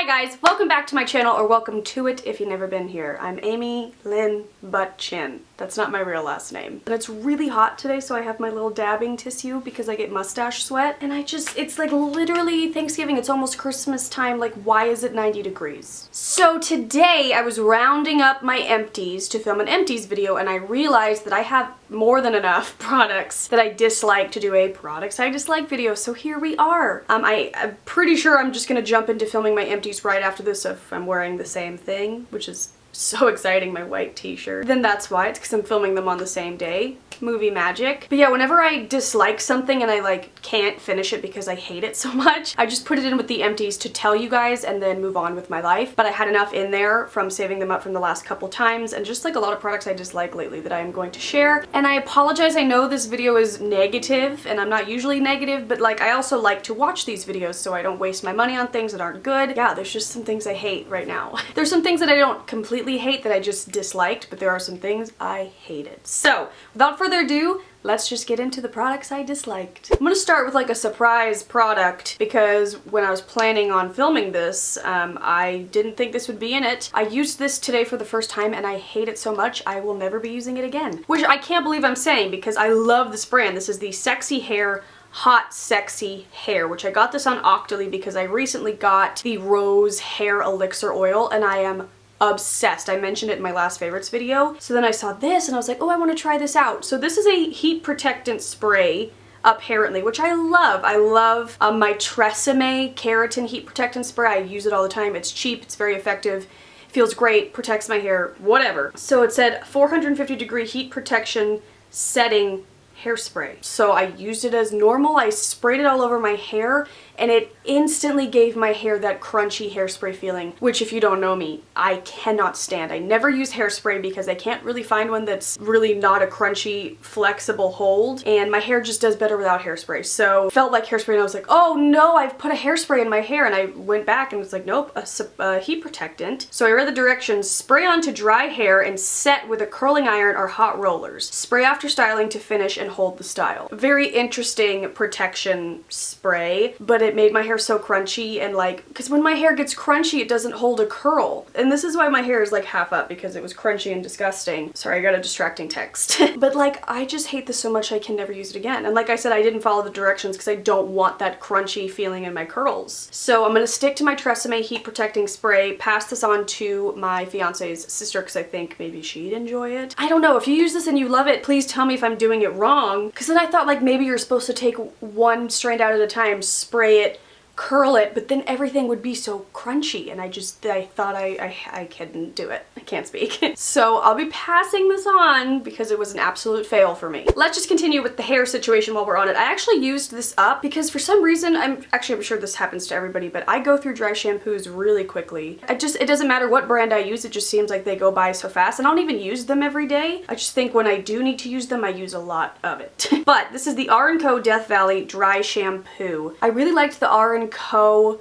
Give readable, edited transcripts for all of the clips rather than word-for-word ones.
Hi guys, welcome back to my channel, or welcome to it if you've never been here. I'm Amy Lynn Butt Chin. That's not my real last name. But it's really hot today, so I have my little dabbing tissue because I get mustache sweat. And it's like literally Thanksgiving. It's almost Christmas time. Like, why is it 90 degrees? So today I was rounding up my empties to film an empties video, and I realized that I have more than enough products that I dislike to do a products I dislike video. So here we are. I'm pretty sure I'm just gonna jump into filming my empties right after this if I'm wearing the same thing, which is so exciting, my white t-shirt. Then that's why, it's because I'm filming them on the same day. Movie magic. But yeah, whenever I dislike something and I like can't finish it because I hate it so much, I just put it in with the empties to tell you guys and then move on with my life. But I had enough in there from saving them up from the last couple times, and just like a lot of products I dislike lately that I am going to share. And I apologize, I know this video is negative and I'm not usually negative, but like I also like to watch these videos so I don't waste my money on things that aren't good. Yeah, there's just some things I hate right now. There's some things that I don't completely hate that I just disliked, but there are some things I hated. So without further ado, let's just get into the products I disliked. I'm gonna start with like a surprise product because when I was planning on filming this, I didn't think this would be in it. I used this today for the first time and I hate it so much I will never be using it again. Which I can't believe I'm saying because I love this brand. This is the Sexy Hair Hot Sexy Hair, which I got this on Octoly because I recently got the Rose Hair Elixir Oil and I am obsessed. I mentioned it in my last favorites video. So then I saw this and I was like, oh, I want to try this out. So this is a heat protectant spray, apparently, which I love. I love my Tresemme Keratin Heat Protectant Spray. I use it all the time. It's cheap, it's very effective, feels great, protects my hair, whatever. So it said 450 degree heat protection setting hairspray. So I used it as normal. I sprayed it all over my hair and it instantly gave my hair that crunchy hairspray feeling, which if you don't know me, I cannot stand. I never use hairspray because I can't really find one that's really not a crunchy, flexible hold, and my hair just does better without hairspray. So it felt like hairspray and I was like, oh no, I've put a hairspray in my hair, and I went back and was like, nope, a heat protectant. So I read the directions: spray onto dry hair and set with a curling iron or hot rollers. Spray after styling to finish and hold the style. Very interesting protection spray, but it made my hair so crunchy, and like, because when my hair gets crunchy it doesn't hold a curl, and this is why my hair is like half up, because it was crunchy and disgusting. Sorry, I got a distracting text. But like, I just hate this so much I can never use it again. And like I said, I didn't follow the directions because I don't want that crunchy feeling in my curls. So I'm gonna stick to my Tresemme heat protecting spray, pass this on to my fiance's sister because I think maybe she'd enjoy it. I don't know, if you use this and you love it, please tell me if I'm doing it wrong, because then I thought like maybe you're supposed to take one strand out at a time, spray it, curl it, but then everything would be so crunchy, and I thought I couldn't do it. I can't speak. So I'll be passing this on because it was an absolute fail for me. Let's just continue with the hair situation while we're on it. I actually used this up because for some reason, I'm sure this happens to everybody, but I go through dry shampoos really quickly. It doesn't matter what brand I use, it just seems like they go by so fast, and I don't even use them every day. I just think when I do need to use them, I use a lot of it. But this is the R&Co Death Valley Dry Shampoo. I really liked the R&Co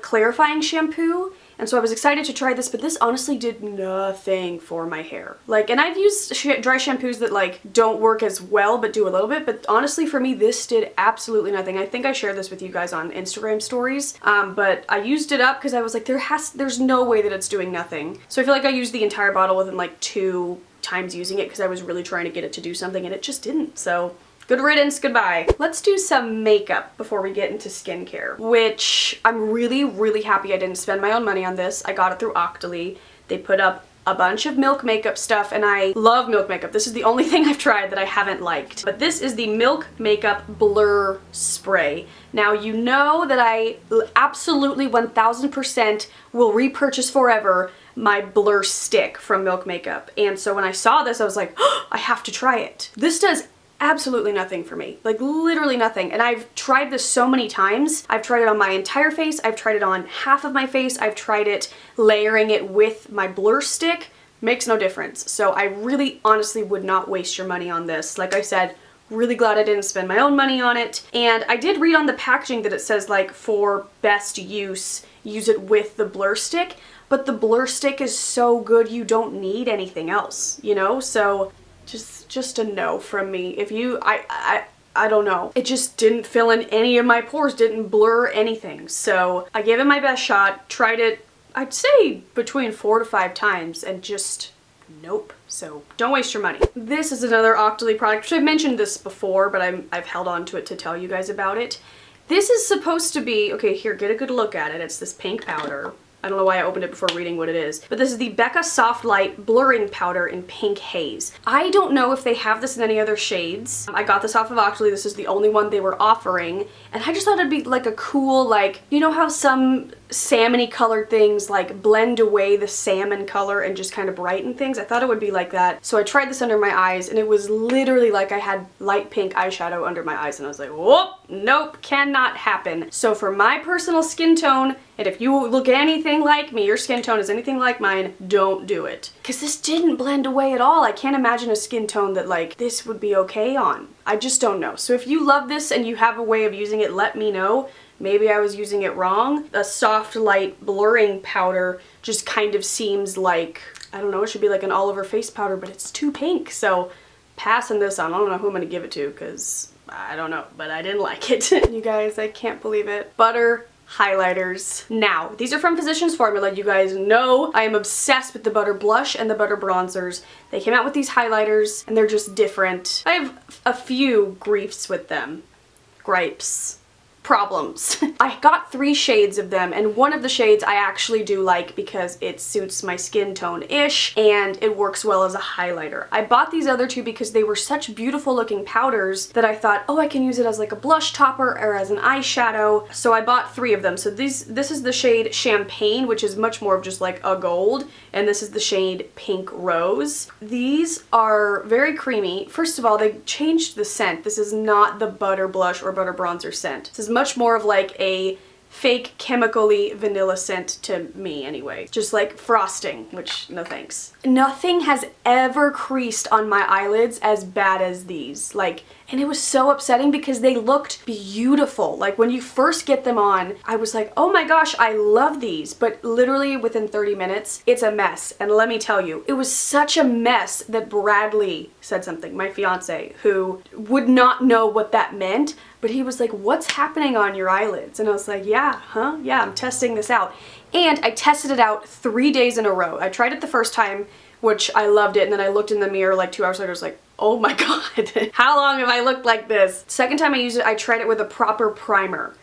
clarifying shampoo, and so I was excited to try this, but this honestly did nothing for my hair. Like, and I've used dry shampoos that like don't work as well but do a little bit, but honestly for me this did absolutely nothing. I think I shared this with you guys on Instagram stories, but I used it up because I was like, there's no way that it's doing nothing. So I feel like I used the entire bottle within like 2 times using it because I was really trying to get it to do something, and it just didn't. So good riddance, goodbye. Let's do some makeup before we get into skincare, which I'm really, really happy I didn't spend my own money on this. I got it through Octoly. They put up a bunch of Milk Makeup stuff, and I love Milk Makeup. This is the only thing I've tried that I haven't liked. But this is the Milk Makeup Blur Spray. Now, you know that I absolutely 1000% will repurchase forever my blur stick from Milk Makeup. And so when I saw this, I was like, oh, I have to try it. This does absolutely nothing for me, like literally nothing. And I've tried this so many times. I've tried it on my entire face, I've tried it on half of my face, I've tried it layering it with my blur stick. Makes no difference. So I really honestly would not waste your money on this. Like I said, really glad I didn't spend my own money on it. And I did read on the packaging that it says like for best use, use it with the blur stick, but the blur stick is so good you don't need anything else, you know? So just a no from me. If you, I don't know. It just didn't fill in any of my pores, didn't blur anything. So I gave it my best shot, tried it I'd say between 4 to 5 times and just nope. So don't waste your money. This is another Octoly product, which I've mentioned this before, but I've held on to it to tell you guys about it. This is supposed to be, okay, here, get a good look at it. It's this pink powder. I don't know why I opened it before reading what it is, but this is the Becca Soft Light Blurring Powder in Pink Haze. I don't know if they have this in any other shades. I got this off of Octoly. This is the only one they were offering, and I just thought it'd be like a cool, like, you know how some salmony colored things like blend away the salmon color and just kind of brighten things? I thought it would be like that. So I tried this under my eyes, and it was literally like I had light pink eyeshadow under my eyes, and I was like, whoop, nope, cannot happen. So for my personal skin tone, and if you look anything like me, your skin tone is anything like mine, don't do it. Because this didn't blend away at all. I can't imagine a skin tone that like this would be okay on. I just don't know. So if you love this and you have a way of using it, let me know. Maybe I was using it wrong. A soft light blurring powder just kind of seems like, I don't know, it should be like an all over face powder, but it's too pink. So passing this on. I don't know who I'm gonna give it to because I don't know, but I didn't like it. You guys, I can't believe it. Butter highlighters. Now, these are from Physicians Formula. You guys know I am obsessed with the butter blush and the butter bronzers. They came out with these highlighters and they're just different. I have a few griefs with them. Gripes. Problems. I got 3 shades of them, and one of the shades I actually do like because it suits my skin tone-ish and it works well as a highlighter. I bought these other 2 because they were such beautiful looking powders that I thought, oh, I can use it as like a blush topper or as an eyeshadow. So I bought 3 of them. So this is the shade Champagne, which is much more of just like a gold, and this is the shade Pink Rose. These are very creamy. First of all, they changed the scent. This is not the butter blush or butter bronzer scent. This is much more of like a fake chemically vanilla scent to me anyway. Just like frosting, which no thanks. Nothing has ever creased on my eyelids as bad as these. Like, and it was so upsetting because they looked beautiful. Like when you first get them on, I was like, oh my gosh, I love these. But literally within 30 minutes, it's a mess. And let me tell you, it was such a mess that Bradley said something, my fiance, who would not know what that meant. But he was like, what's happening on your eyelids? And I was like, yeah, huh? Yeah, I'm testing this out. And I tested it out 3 days in a row. I tried it the first time, which I loved it. And then I looked in the mirror like 2 hours later, I was like, oh my God, how long have I looked like this? Second time I used it, I tried it with a proper primer.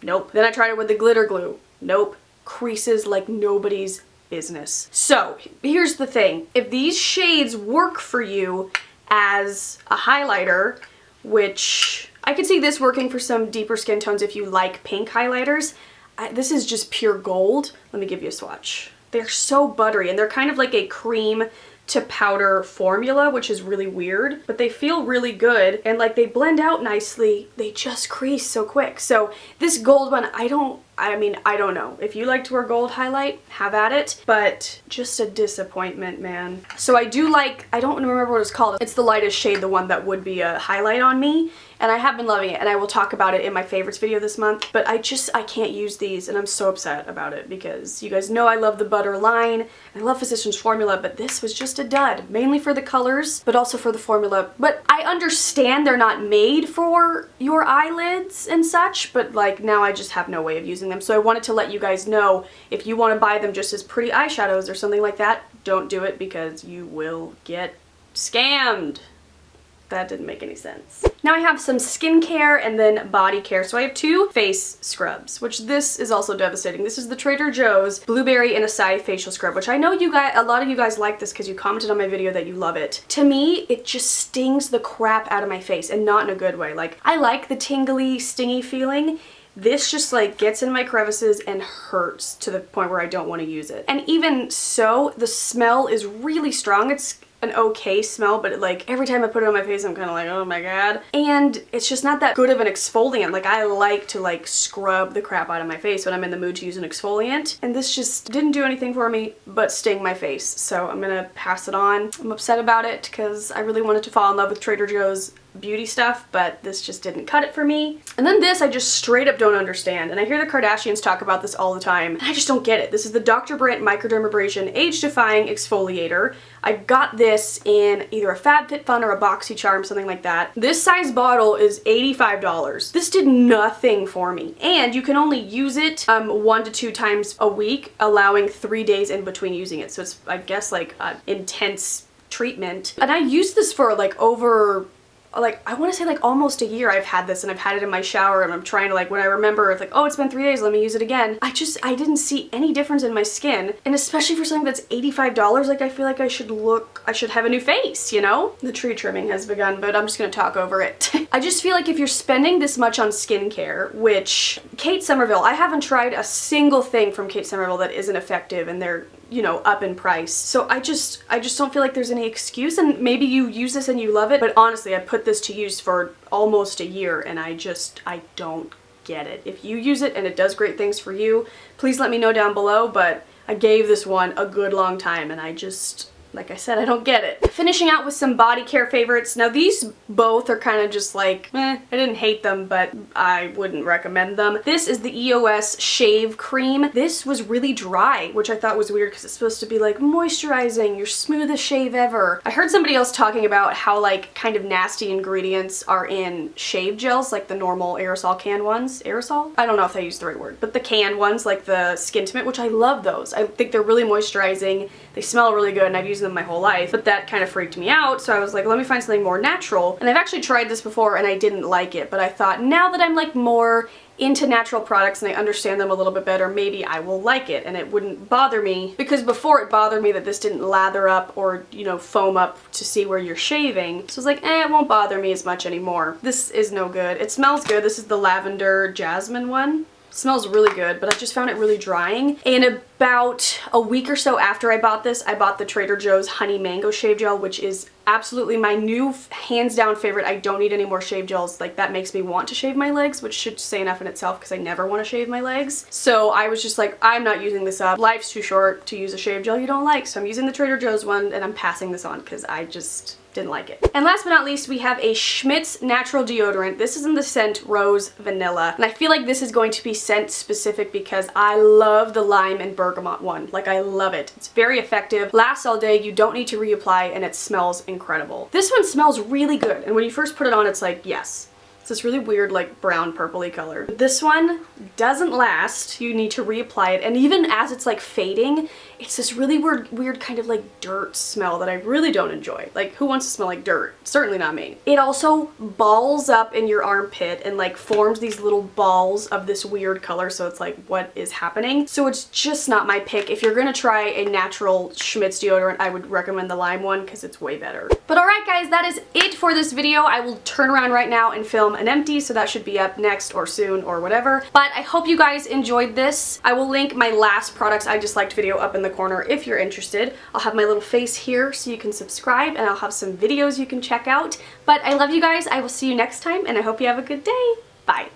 Nope. Then I tried it with the glitter glue. Nope. Creases like nobody's business. So here's the thing. If these shades work for you as a highlighter, which I could see this working for some deeper skin tones if you like pink highlighters. This is just pure gold. Let me give you a swatch. They're so buttery and they're kind of like a cream to powder formula, which is really weird, but they feel really good and like they blend out nicely. They just crease so quick. So this gold one, I don't know. If you like to wear gold highlight, have at it, but just a disappointment, man. So I do like, I don't remember what it's called. It's the lightest shade, the one that would be a highlight on me, and I have been loving it, and I will talk about it in my favorites video this month, but I can't use these, and I'm so upset about it because you guys know I love the butter line. I love Physicians Formula, but this was just a dud, mainly for the colors, but also for the formula. But I understand they're not made for your eyelids and such, but like now I just have no way of using them. So I wanted to let you guys know, if you want to buy them just as pretty eyeshadows or something like that, don't do it because you will get scammed. That didn't make any sense. Now I have some skincare and then body care. So I have 2 face scrubs, which this is also devastating. This is the Trader Joe's Blueberry and Acai Facial Scrub, which I know you guys, a lot of you guys like this because you commented on my video that you love it. To me, it just stings the crap out of my face, and not in a good way. Like, I like the tingly, stingy feeling. This just like gets in my crevices and hurts to the point where I don't want to use it. And even so, the smell is really strong. It's an okay smell, but like every time I put it on my face, I'm kind of like, oh my God. And it's just not that good of an exfoliant. Like, I like to like scrub the crap out of my face when I'm in the mood to use an exfoliant. And this just didn't do anything for me but sting my face. So I'm gonna pass it on. I'm upset about it because I really wanted to fall in love with Trader Joe's beauty stuff, but this just didn't cut it for me. And then this I just straight up don't understand, and I hear the Kardashians talk about this all the time, and I just don't get it. This is the Dr. Brandt Microdermabrasion Age Defying Exfoliator. I got this in either a FabFitFun or a BoxyCharm, something like that. This size bottle is $85. This did nothing for me, and you can only use it 1 to 2 times a week, allowing 3 days in between using it. So it's, I guess, like an intense treatment. And I used this for like over, like, I want to say like almost a year I've had this, and I've had it in my shower, and I'm trying to, like, when I remember, it's like, oh, it's been 3 days, let me use it again. I didn't see any difference in my skin, and especially for something that's $85, like, I feel like I should have a new face, you know? The tree trimming has begun, but I'm just gonna talk over it. I just feel like if you're spending this much on skincare, which Kate Somerville, I haven't tried a single thing from Kate Somerville that isn't effective, and they're, you know, up in price. So I just don't feel like there's any excuse, and maybe you use this and you love it, but honestly, I put this to use for almost a year, and I don't get it. If you use it and it does great things for you, please let me know down below, but I gave this one a good long time, and I just, like I said, I don't get it. Finishing out with some body care favorites. Now these both are kind of just like, I didn't hate them, but I wouldn't recommend them. This is the EOS Shave Cream. This was really dry, which I thought was weird because it's supposed to be like moisturizing, your smoothest shave ever. I heard somebody else talking about how like kind of nasty ingredients are in shave gels, like the normal aerosol can ones. Aerosol? I don't know if I used the right word, but the can ones, like the Skin Intimate, which I love those. I think they're really moisturizing. They smell really good, and I've used them my whole life, but that kind of freaked me out, so I was like, let me find something more natural. And I've actually tried this before and I didn't like it, but I thought now that I'm like more into natural products and I understand them a little bit better, maybe I will like it and it wouldn't bother me, because before it bothered me that this didn't lather up or, you know, foam up to see where you're shaving. So I was like, it won't bother me as much anymore. This is no good. It smells good. This is the Lavender Jasmine one. Smells really good, but I just found it really drying. And about a week or so after I bought this, I bought the Trader Joe's Honey Mango Shave Gel, which is absolutely my new hands down favorite. I don't need any more shave gels. Like, that makes me want to shave my legs, which should say enough in itself because I never want to shave my legs. So I was just like, I'm not using this up. Life's too short to use a shave gel you don't like. So I'm using the Trader Joe's one, and I'm passing this on because I just didn't like it. And last but not least, we have a Schmidt's Natural Deodorant. This is in the scent Rose Vanilla. And I feel like this is going to be scent specific because I love the lime and bergamot one. Like, I love it. It's very effective, lasts all day, you don't need to reapply, and it smells incredible. This one smells really good, and when you first put it on, it's like, yes. It's this really weird, like, brown purpley color. This one doesn't last. You need to reapply it, and even as it's like fading, it's this really weird kind of like dirt smell that I really don't enjoy. Like, who wants to smell like dirt? Certainly not me. It also balls up in your armpit and like forms these little balls of this weird color, so it's like, what is happening? So it's just not my pick. If you're gonna try a natural Schmidt's deodorant, I would recommend the lime one because it's way better. But alright guys, that is it for this video. I will turn around right now and film an empty, so that should be up next or soon or whatever. But I hope you guys enjoyed this. I will link my last products I disliked video up in the corner if you're interested. I'll have my little face here so you can subscribe, and I'll have some videos you can check out. But I love you guys. I will see you next time, and I hope you have a good day. Bye.